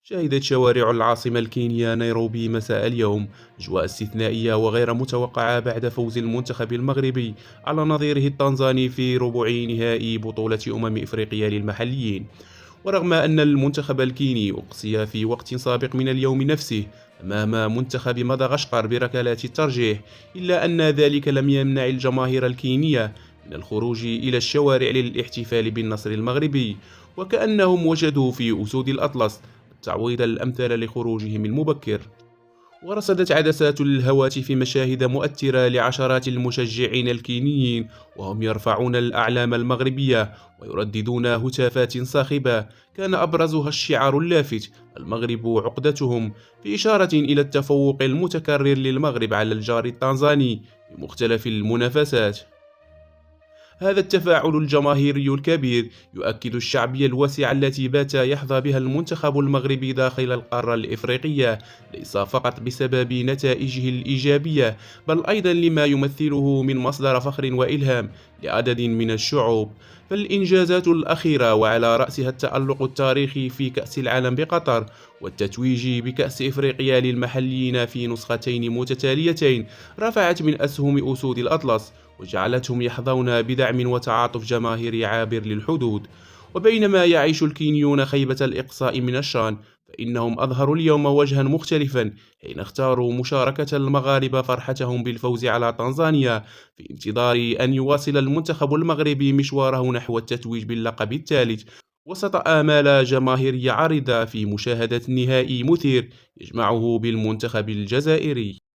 شهدت شوارع العاصمة الكينية نيروبي مساء اليوم أجواء استثنائية وغير متوقعة بعد فوز المنتخب المغربي على نظيره التنزاني في ربع نهائي بطولة إفريقيا للمحليين. ورغم أن المنتخب الكيني أقصي في وقت سابق من اليوم نفسه أمام منتخب مدغشقر بركلات الترجيح، إلا أن ذلك لم يمنع الجماهير الكينية من الخروج إلى الشوارع للاحتفال بالنصر المغربي، وكأنهم وجدوا في أسود الأطلس التعويض الأمثل لخروجهم المبكر. ورصدت عدسات الهواتف مشاهد مؤثرة لعشرات المشجعين الكينيين وهم يرفعون الأعلام المغربية ويرددون هتافات صاخبة كان أبرزها الشعار اللافت "المغرب عقدتهم"، في إشارة إلى التفوق المتكرر للمغرب على الجار التنزاني في مختلف المنافسات. هذا التفاعل الجماهيري الكبير يؤكد الشعبية الواسعة التي بات يحظى بها المنتخب المغربي داخل القارة الإفريقية، ليس فقط بسبب نتائجه الإيجابية بل أيضا لما يمثله من مصدر فخر وإلهام لعدد من الشعوب. فالإنجازات الأخيرة وعلى رأسها التألق التاريخي في كأس العالم بقطر والتتويج بكأس إفريقيا للمحليين في نسختين متتاليتين رفعت من أسهم أسود الأطلس وجعلتهم يحظون بدعم وتعاطف جماهيري عابر للحدود. وبينما يعيش الكينيون خيبة الإقصاء من الشان، فإنهم أظهروا اليوم وجها مختلفا حين اختاروا مشاركة المغاربة فرحتهم بالفوز على تنزانيا في انتظار أن يواصل المنتخب المغربي مشواره نحو التتويج باللقب الثالث، وسط آمال جماهيرية عريضة في مشاهدة نهائي مثير يجمعه بالمنتخب الجزائري.